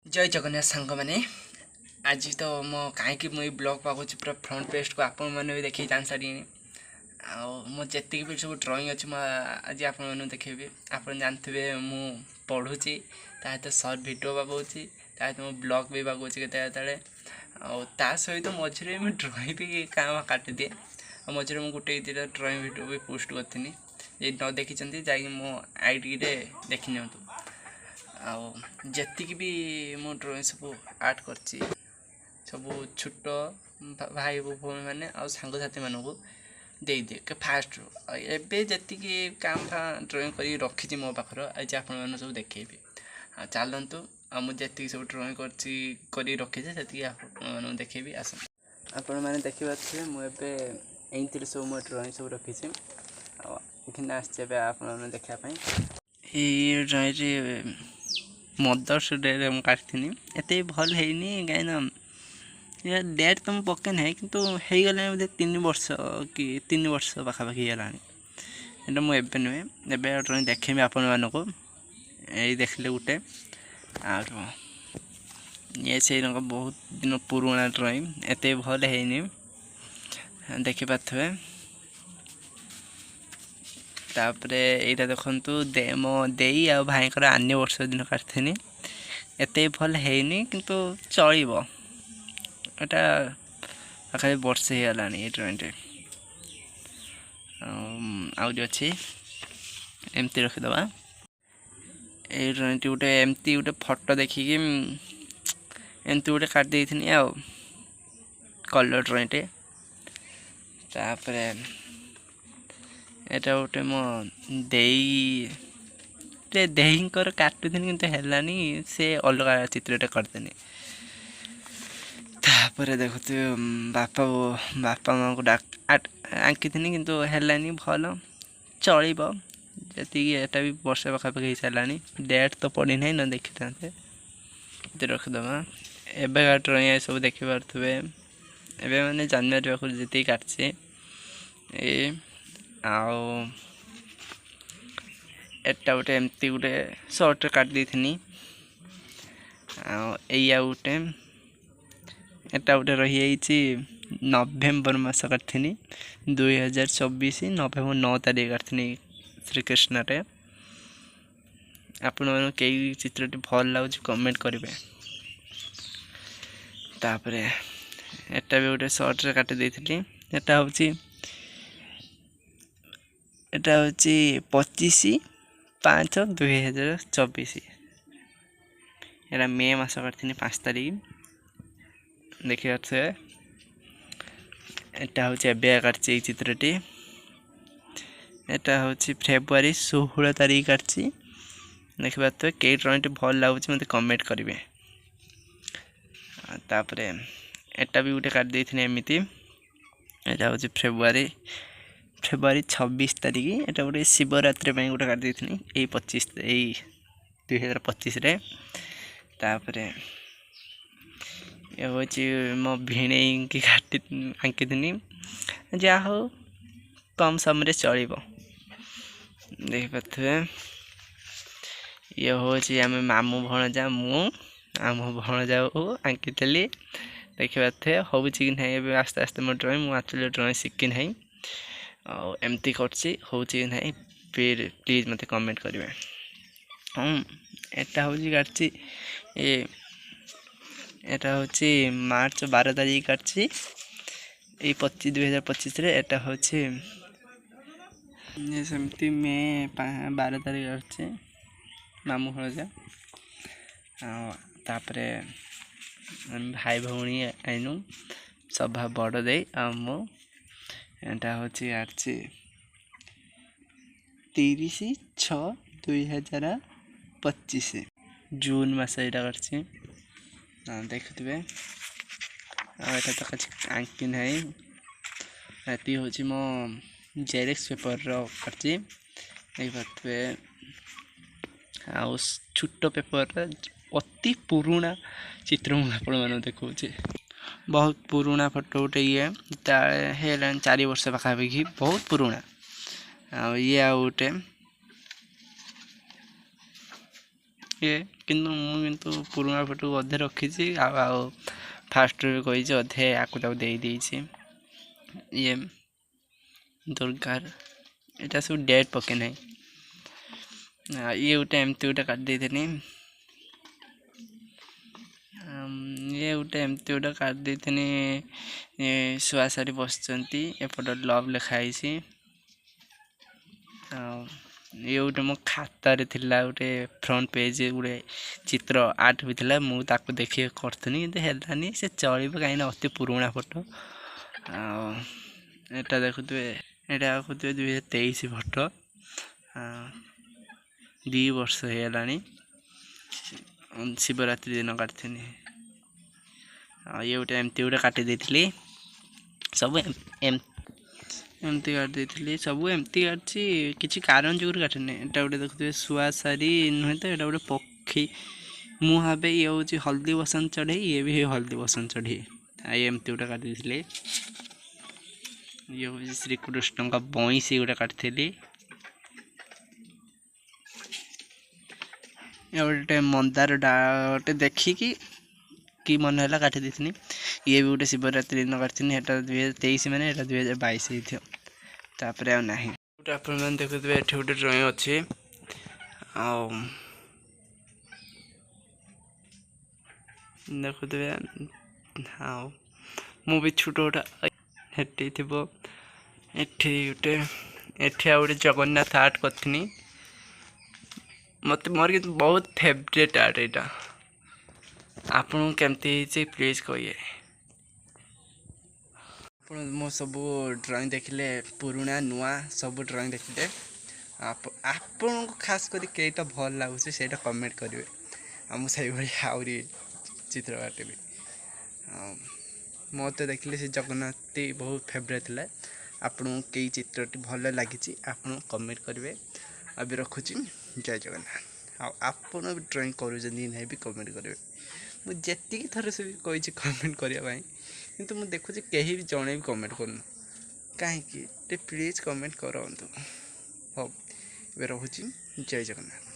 जय जगन्नाथ सांग मैंने आज तो मो कहीं मुझे ब्लॉग पाऊँ पूरा फ्रंट पेज को आपण मैंने भी देखी जान सारे मो जी भी सब ड्रॉइंग अच्छी आज आपने देखेबी आप जानते मु पढ़ुची तो सर्ट भिडियो पकाऊँगी मो ब्लॉग भी पकाऊँगी केत सहित मझे मुझे ड्रॉइंग भी क्या काटी दिए मझे मुझे गोटे दुटा ड्रॉइंग भिडियो भी पोस्ट करी ये न देखी जा मो आईडी देखी नि आती भी मो ड्रॉइंग सब आर्ट कर सब छोट भाई भूमि मैंने सांगसाथी मानक दे दिए के फास्ट एवं जी काम ड्रॉइंग कर रखी मो पाखर आज आप सब देखेबी चलतु मुझे सब ड्रॉइंग कर रखी से देखेबी आस आपण मैंने देखिए मुझे यही सब मो ड्रॉइंग सब रखी आप देखापी ये ड्रॉइंग मदर्स डे मुझे काटनी एत भल है कहीं डेट तो मुझे पके ना कि हो गला बोधे 3 वर्ष कि 3 वर्ष पाखापाखि गलानी ये मुझे नुहे एवं ड्रॉइंग देखेबी आपण मानक यही देखले गोटे ये से बहुत दिन पुराना ड्रॉइंग एत भल है देखिपे तापर यहाँ देखु मो दे आ भाई एनिवर्सरी दिन काटनी एत भल है किंतु चलो यहाँ पाखे वर्षे हो गलानी ये ड्रॉइंग आज अच्छी एमती रखीदे ये ड्रॉइंग गोटे एमती गोटे फोटो देखिकी एमती गोटे काटदे आ कलर ड्रॉइंग तापर एटा गोटे मो देहींकर काटुनी कि हेलानी से अलग चित्रटे करदेनी तापर देखु बापा बापा माँ को आंकी कि हेलानी भल चलो जी एटा भी वर्ष पाखापाखि हो सारानी डेट तो पड़ी ना न देखी था रखीदे एवं ड्रॉइंग सब देखिपे एवं मैंने जनवरी पाखु जी काटसी एटा गोटे एमती गोटे सर्ट काट देनी गोटे एटा गोटे रही नवेम्बर मास काटनी 2024 नवेम्बर 9 तारीख काटनी श्रीकृष्ण आपण मन कई चित्रटी भल लगुच कमेंट करेंगे तापर एटा भी गोटे सर्ट काटी देती एटा हूँ एटा हूँ 25/5/2024 एटा मे मास काटनी 5 तारीख देखिए एटा हूँ एवं काटची चित्रटी एटा हूँ फेब्रुआरी 16 तारीख काटची देखिए कई ड्रॉइंग भल लगुच मत कमेंट करेंगे तापर एटा भी गोटे काट देनी एमती एटा हूँ फेब्रुआरी 26 तारीख एटा गोटे शिवरात्रि गोटे काट देनी यही 2025 तापर ये हूँ मो भिणे की आंकी जा हो कम समय चलो देखिपे ये हूँ आम मामू भणजा मु आम भणजा आंकी देखिपे हूँ कि नहीं आस्ते आस्ते मो ड्रॉइंग मुझे ड्रॉइंग शिखी ना एमती कर ना फिर प्लीज मत कमेंट करेंगे एटा हूँ काटची एटा हूँ मार्च 12 तारीख काटची 2025 एटा हूँ सेमती मे 12 तारीख काटची मामू भणजा तापर भाई भौणी आईनु सभा बड़ दे एटा हूँ काटची 30/6/2025 जून मास यहाँ काटची देखुए यहाँ तो कुछ आंकी ना ये हूँ मो जेरेक्स पेपर काटची देखिए छोट पेपर अति पुराना चित्र मुझे देखा बहुत पुराना फोटो गोटे ये 4 वर्ष पाखापाखि बहुत पुराना ये गोटे ये କିନ୍ତୁ ପୁରୁଣା ଫଟୋ ଅଧେ ରଖିଛି ଆଉ ଫାଷ୍ଟରୁ ବି କହିଛି ଅଧେ ଆକୁ ତାକୁ ଦେଇଛି। ଇଏ ଦୁର୍ଗାର ଏଇଟା ସବୁ ଡେଟ୍ ପକେ ନାହିଁ। ଇଏ ଗୋଟେ ଏମିତି ଗୋଟେ କାଟି ଦେଇଥିଲି। ଇଏ ଗୋଟେ ଏମିତି ଗୋଟେ କାଟି ଦେଇଥିଲି। ଶୁଆ ସାରି ବସିଛନ୍ତି, ଏପଟେ ଲଭ୍ ଲେଖା ହେଇଛି। ଆଉ ଇଏ ଗୋଟେ ମୋ ଖାତାରେ ଥିଲା ଗୋଟେ ଫ୍ରଣ୍ଟ ପେଜ୍ ଗୋଟେ ଚିତ୍ର ଆର୍ଟ ବି ଥିଲା, ମୁଁ ତାକୁ ଦେଖିକି କରିଥିଲି କିନ୍ତୁ ହେଲାନି। ସେ ଚଳିବ କାହିଁକିନା ଅତି ପୁରୁଣା ଫଟୋ। ଆଉ ଏଇଟା ଦେଖୁଥିବେ 2023 ଫଟୋ, 2 ବର୍ଷ ହେଇଗଲାଣି। ଶିବରାତ୍ରି ଦିନ କାଟିଥିଲି। ଆଉ ଇଏ ଗୋଟେ ଏମିତି ଗୋଟେ କାଟି ଦେଇଥିଲି। ସବୁ ଏମିତି କାଟି ଦେଇଥିଲି, ସବୁ ଏମିତି କାଟିଛି, କିଛି କାରଣ ଯୋଗୁଁ କାଟିନି। ଏଇଟା ଗୋଟେ ଦେଖୁଥିବେ ଶୁଆ ସାରି ନୁହେଁ ତ, ଏଇଟା ଗୋଟେ ପକ୍ଷୀ। ମୁଁ ଭାବେ ଇଏ ହେଉଛି ହଳଦୀ ବସନ୍ତ ଚଢ଼େଇ, ଇଏ ବି ହଳଦୀ ବସନ୍ତ ଚଢ଼େଇ। ଆଉ ଏମିତି ଗୋଟେ କାଟି ଦେଇଥିଲି। ଇଏ ହେଉଛି ଶ୍ରୀକୃଷ୍ଣଙ୍କ ବଇଁଶୀ ଗୋଟେ କାଟିଥିଲି। ଗୋଟେ ମନ୍ଦାର ଗୋଟେ ଦେଖିକି କି ମନେ ହେଲା କାଟି ଦେଇଥିଲି। ଇଏ ବି ଗୋଟେ ଶିବରାତ୍ରି ଦିନ କାଟିଥିଲି। ଏଇଟା 2023 ମାନେ ଏଇଟା 2022 ହେଇଥିବ। ତାପରେ ଆଉ ନାହିଁ। ଗୋଟେ ଆପଣମାନେ ଦେଖୁଥିବେ ଏଠି ଗୋଟେ ଡ୍ରଇଂ ଅଛି। ଆଉ ଦେଖୁଥିବେ, ଆଉ ମୁଁ ବି ଛୋଟ ଗୋଟେ ହେଠି ଥିବ। ଏଠି ଆଉ ଗୋଟେ ଜଗନ୍ନାଥ ଆର୍ଟ କରିଥିଲି। ମୋର କିନ୍ତୁ ବହୁତ ଫେଭରେଟ୍ ଆର୍ଟ ଏଇଟା। ଆପଣଙ୍କୁ କେମିତି ହେଇଛି ପ୍ଲିଜ୍ କହିବେ। ଆପଣ ମୋ ସବୁ ଡ୍ରଇଂ ଦେଖିଲେ, ପୁରୁଣା ନୂଆ ସବୁ ଡ୍ରଇଂ ଦେଖିଲେ, ଆପଣଙ୍କୁ ଖାସ୍ କରି କେଇଟା ଭଲ ଲାଗୁଛି ସେଇଟା କମେଣ୍ଟ କରିବେ। ଆଉ ମୁଁ ସେଇଭଳି ଆହୁରି ଚିତ୍ର କାଟିବି। ଆଉ ମୋତେ ଦେଖିଲେ ସେ ଜଗନ୍ନାଥଟି ବହୁତ ଫେଭରେଟ୍ ଥିଲା। ଆପଣଙ୍କୁ କେଇ ଚିତ୍ରଟି ଭଲ ଲାଗିଛି ଆପଣ କମେଣ୍ଟ କରିବେ। ଆଉ ବି ରଖୁଛି, ଜୟ ଜଗନ୍ନାଥ। ଆଉ ଆପଣ ବି ଡ୍ରଇଂ କରୁଛନ୍ତି ନାହିଁ ବି କମେଣ୍ଟ କରିବେ। ମୁଁ ଯେତିକି ଥର ସେ ବି କହିଛି କମେଣ୍ଟ କରିବା ପାଇଁ, କିନ୍ତୁ ମୁଁ ଦେଖୁଛି କେହି ବି ଜଣେ ବି କମେଣ୍ଟ କରୁନୁ କାହିଁକି? ଟିକେ ପ୍ଲିଜ୍ କମେଣ୍ଟ କରନ୍ତୁ। ହଉ ଏବେ ରହୁଛି, ଜୟ ଜଗନ୍ନାଥ।